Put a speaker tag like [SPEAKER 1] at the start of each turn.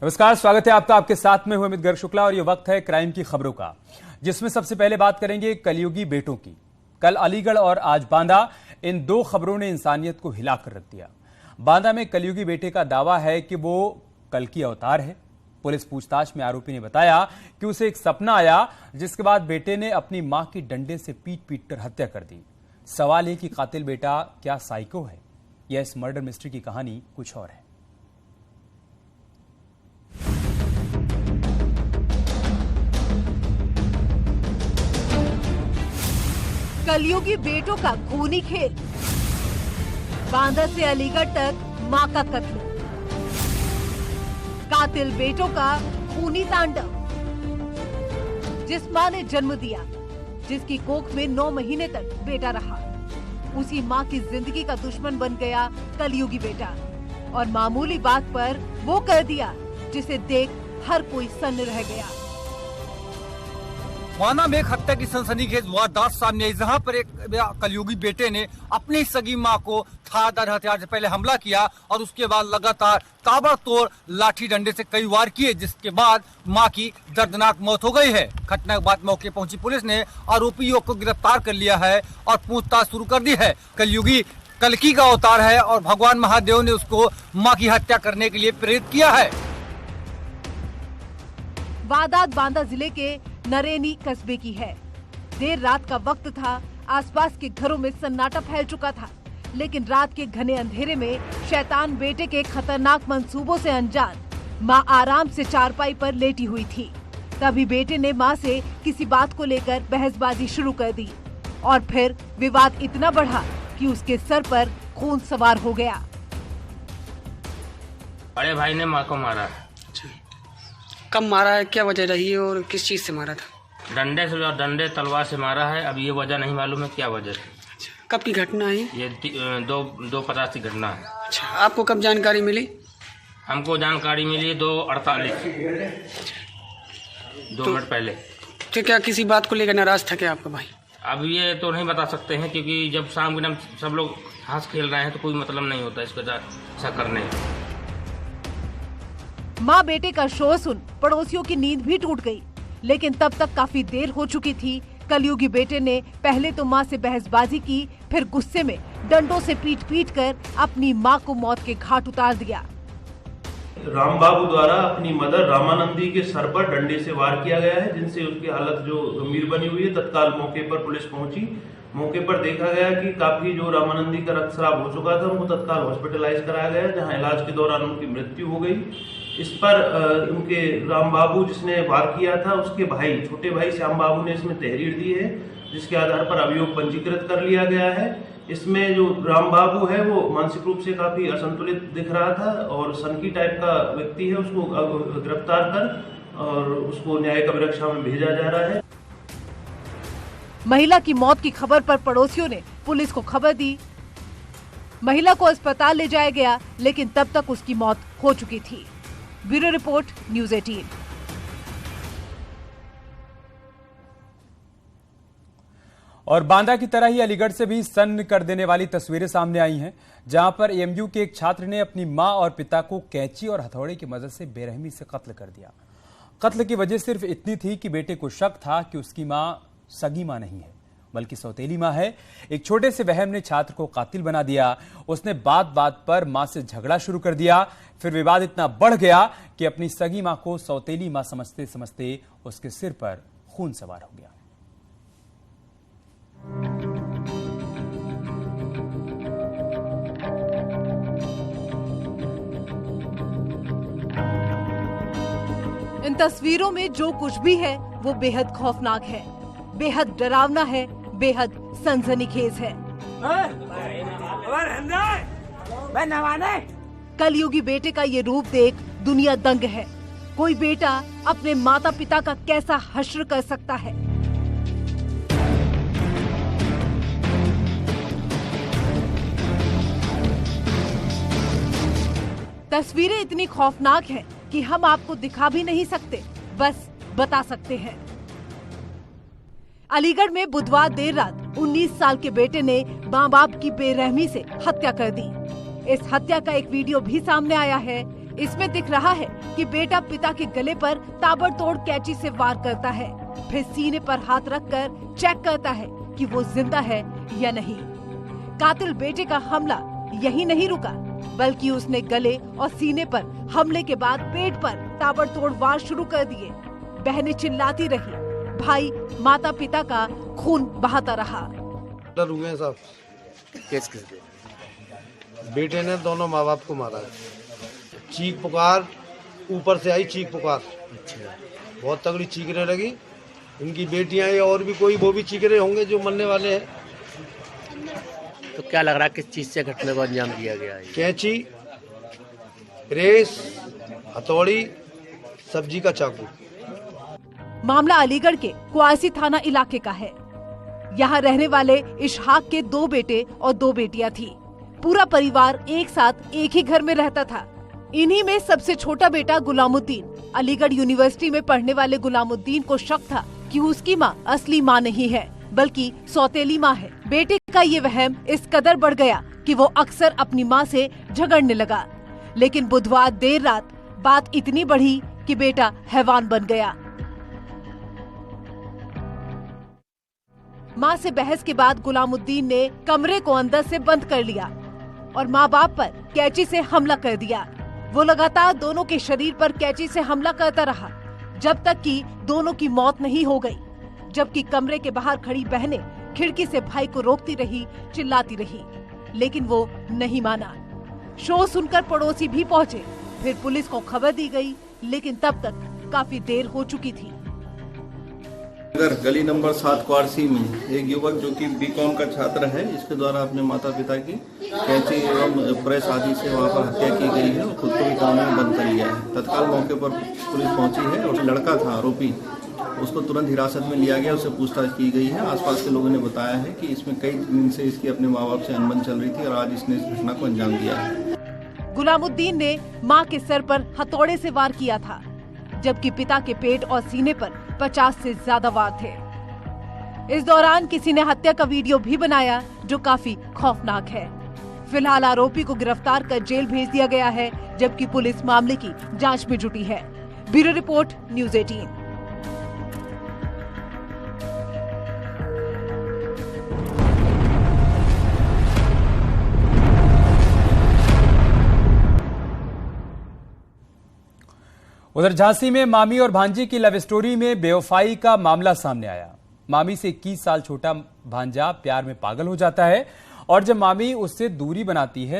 [SPEAKER 1] नमस्कार, स्वागत है आपका। आपके साथ में हूं अमित गर्ग शुक्ला और ये वक्त है क्राइम की खबरों का, जिसमें सबसे पहले बात करेंगे कलयुगी बेटों की। कल अलीगढ़ और आज बांदा, इन दो खबरों ने इंसानियत को हिलाकर रख दिया। बांदा में कलयुगी बेटे का दावा है कि वो कल्कि अवतार है। पुलिस पूछताछ में आरोपी ने बताया कि उसे एक सपना आया, जिसके बाद बेटे ने अपनी मां की डंडे से पीट पीट कर हत्या कर दी। सवाल है कि कातिल बेटा क्या साइको है या इस मर्डर मिस्ट्री की कहानी कुछ और है।
[SPEAKER 2] कलयुगी बेटों का खूनी खेल, बांदा से अलीगढ़ तक मां का कत्ल, कातिल बेटों का खूनी तांडव। जिस मां ने जन्म दिया, जिसकी कोख में 9 महीने तक बेटा रहा, उसी मां की जिंदगी का दुश्मन बन गया कलयुगी बेटा, और मामूली बात पर वो कर दिया जिसे देख हर कोई सन्न रह गया।
[SPEAKER 3] बांदा में एक हत्या की सनसनीखेज वारदात सामने आई, जहां पर एक कलयुगी बेटे ने अपनी सगी मां को धारदार हथियार से पहले हमला किया और उसके बाद लगातार ताबड़तोड़ लाठी डंडे से कई वार किए, जिसके बाद मां की दर्दनाक मौत हो गई है। घटना के बाद मौके पहुंची पुलिस ने आरोपियों को गिरफ्तार कर लिया है और पूछताछ शुरू कर दी है। कलयुगी कल्कि का अवतार है और भगवान महादेव ने उसको मां की हत्या करने के लिए प्रेरित किया है।
[SPEAKER 2] वारदात बांदा जिले के नरेनी कस्बे की है। देर रात का वक्त था, आसपास के घरों में सन्नाटा फैल चुका था, लेकिन रात के घने अंधेरे में शैतान बेटे के खतरनाक मंसूबों से अनजान मां आराम से चारपाई पर लेटी हुई थी। तभी बेटे ने मां से किसी बात को लेकर बहसबाजी शुरू कर दी और फिर विवाद इतना बढ़ा कि उसके सर पर खून सवार हो गया।
[SPEAKER 4] बड़े भाई ने मां को मारा।
[SPEAKER 5] कब मारा है, क्या वजह रही है और किस चीज से मारा था?
[SPEAKER 4] डंडे से और डंडे तलवार से मारा है। अब ये वजह नहीं मालूम है क्या वजह है।
[SPEAKER 5] कब की घटना है
[SPEAKER 4] ये 2:50 की घटना है।
[SPEAKER 5] अच्छा, आपको कब जानकारी मिली?
[SPEAKER 4] हमको जानकारी मिली 2:48, 2 मिनट पहले।
[SPEAKER 5] तो क्या किसी बात को लेकर नाराज था क्या आपका भाई?
[SPEAKER 4] अब ये तो नहीं बता सकते हैं, क्योंकि जब शाम के टाइम सब लोग हंस खेल रहे हैं तो कोई मतलब नहीं होता इसको ऐसा करने।
[SPEAKER 2] माँ बेटे का शोर सुन पड़ोसियों की नींद भी टूट गई, लेकिन तब तक काफी देर हो चुकी थी। कलयुगी बेटे ने पहले तो माँ से बहसबाजी की, फिर गुस्से में डंडों से पीट पीट कर अपनी माँ को मौत के घाट उतार दिया।
[SPEAKER 6] रामबाबू द्वारा अपनी मदर रामानंदी के सर पर डंडे से वार किया गया है, जिनसे उसकी हालत जो गंभीर बनी हुई है। तत्काल मौके पर पुलिस पहुंची। मौके पर देखा गया कि काफी जो रामानंदी का रक्तस्राव हो चुका था, उनको तत्काल हॉस्पिटलाइज कराया गया, जहां इलाज के दौरान उनकी मृत्यु हो गई। इस पर उनके रामबाबू जिसने वार किया था, उसके भाई, छोटे भाई श्याम बाबू ने इसमें तहरीर दी है, जिसके आधार पर अभियोग पंजीकृत कर लिया गया है। इसमें जो रामबाबू है वो मानसिक रूप से काफी असंतुलित दिख रहा था और सनकी टाइप का व्यक्ति है। उसको गिरफ्तार कर और उसको न्यायिक अभिरक्षा में भेजा जा रहा है।
[SPEAKER 2] महिला की मौत की खबर पर पड़ोसियों ने पुलिस को खबर दी। महिला को अस्पताल ले जाया गया, लेकिन तब तक उसकी मौत हो चुकी थी। Bureau report, news 18।
[SPEAKER 1] और बांदा की तरह ही अलीगढ़ से भी सन्न कर देने वाली तस्वीरें सामने आई हैं, जहां पर एएमयू के एक छात्र ने अपनी मां और पिता को कैंची और हथौड़े की मदद से बेरहमी से कत्ल कर दिया। कत्ल की वजह सिर्फ इतनी थी कि बेटे को शक था कि उसकी मां सगी मां नहीं है, बल्कि सौतेली मां है। एक छोटे से वहम ने छात्र को कातिल बना दिया। उसने बात बात पर मां से झगड़ा शुरू कर दिया। फिर विवाद इतना बढ़ गया कि अपनी सगी मां को सौतेली मां समझते समझते उसके सिर पर खून सवार हो गया।
[SPEAKER 2] इन तस्वीरों में जो कुछ भी है वो बेहद खौफनाक है, बेहद डरावना है, बेहद सनसनीखेज है। कलयुगी बेटे का ये रूप देख दुनिया दंग है। कोई बेटा अपने माता पिता का कैसा हश्र कर सकता है? तस्वीरें इतनी खौफनाक हैं कि हम आपको दिखा भी नहीं सकते, बस बता सकते हैं। अलीगढ़ में बुधवार देर रात 19 साल के बेटे ने मां बाप की बेरहमी से हत्या कर दी। इस हत्या का एक वीडियो भी सामने आया है। इसमें दिख रहा है कि बेटा पिता के गले पर ताबड़तोड़ कैंची से वार करता है, फिर सीने पर हाथ रखकर चेक करता है कि वो जिंदा है या नहीं। कातिल बेटे का हमला यही नहीं रुका, बल्कि उसने गले और सीने पर हमले के बाद पेट पर ताबड़तोड़ वार शुरू कर दिए। बहनें चिल्लाती रही, भाई माता पिता का खून बहाता रहा।
[SPEAKER 7] हुए सब केस बेटे ने दोनों माँ बाप को मारा है। चीख पुकार ऊपर से आई, चीख पुकार बहुत तगड़ी चीखने लगी। इनकी बेटियां या और भी कोई वो भी चीख रहे होंगे जो मरने वाले हैं।
[SPEAKER 8] तो क्या लग रहा है किस चीज से घटना को अंजाम दिया गया है?
[SPEAKER 7] कैंची, रेस, हथौड़ी, सब्जी का चाकू।
[SPEAKER 2] मामला अलीगढ़ के क्वासी थाना इलाके का है। यहाँ रहने वाले इशहाक के 2 बेटे और 2 बेटियां थी। पूरा परिवार एक साथ एक ही घर में रहता था। इन्हीं में सबसे छोटा बेटा गुलामुद्दीन, अलीगढ़ यूनिवर्सिटी में पढ़ने वाले गुलामुद्दीन को शक था कि उसकी माँ असली माँ नहीं है बल्कि सौतेली माँ है। बेटे का ये वहम इस कदर बढ़ गया कि वो अक्सर अपनी माँ से झगड़ने लगा। लेकिन बुधवार देर रात बात इतनी बढ़ी कि बेटा हैवान बन गया। माँ से बहस के बाद गुलामुद्दीन ने कमरे को अंदर से बंद कर लिया और माँ बाप पर कैंची से हमला कर दिया। वो लगातार दोनों के शरीर पर कैंची से हमला करता रहा जब तक कि दोनों की मौत नहीं हो गई। जबकि कमरे के बाहर खड़ी बहनें खिड़की से भाई को रोकती रही, चिल्लाती रही, लेकिन वो नहीं माना। शोर सुनकर पड़ोसी भी पहुँचे। फिर पुलिस को खबर दी गई, लेकिन तब तक काफी देर हो चुकी थी।
[SPEAKER 9] गली नंबर 7 क्वारसी में एक युवक जो कि बीकॉम का छात्र है, इसके द्वारा अपने माता पिता की कैंची एवं प्रेस आदि से वहां पर हत्या की गई है और खुद को भी कमरे में बंद कर लिया है। तत्काल मौके पर पुलिस पहुंची है और लड़का था आरोपी, उसको तुरंत हिरासत में लिया गया, उससे पूछताछ की गई है। आसपास के लोगों ने बताया है कि इसमें कई दिन से इसकी अपने माँ बाप से अनबन चल रही थी और आज इसने इस घटना को अंजाम दिया है।
[SPEAKER 2] गुलामुद्दीन ने मां के सर पर हथौड़े से वार किया था, जबकि पिता के पेट और सीने पर 50 से ज्यादा वार थे। इस दौरान किसी ने हत्या का वीडियो भी बनाया जो काफी खौफनाक है। फिलहाल आरोपी को गिरफ्तार कर जेल भेज दिया गया है, जबकि पुलिस मामले की जांच में जुटी है। Bureau report, news 18।
[SPEAKER 1] उधर झांसी में मामी और भांजी की लव स्टोरी में बेवफाई का मामला सामने आया। मामी से 21 साल छोटा भांजा प्यार में पागल हो जाता है और जब मामी उससे दूरी बनाती है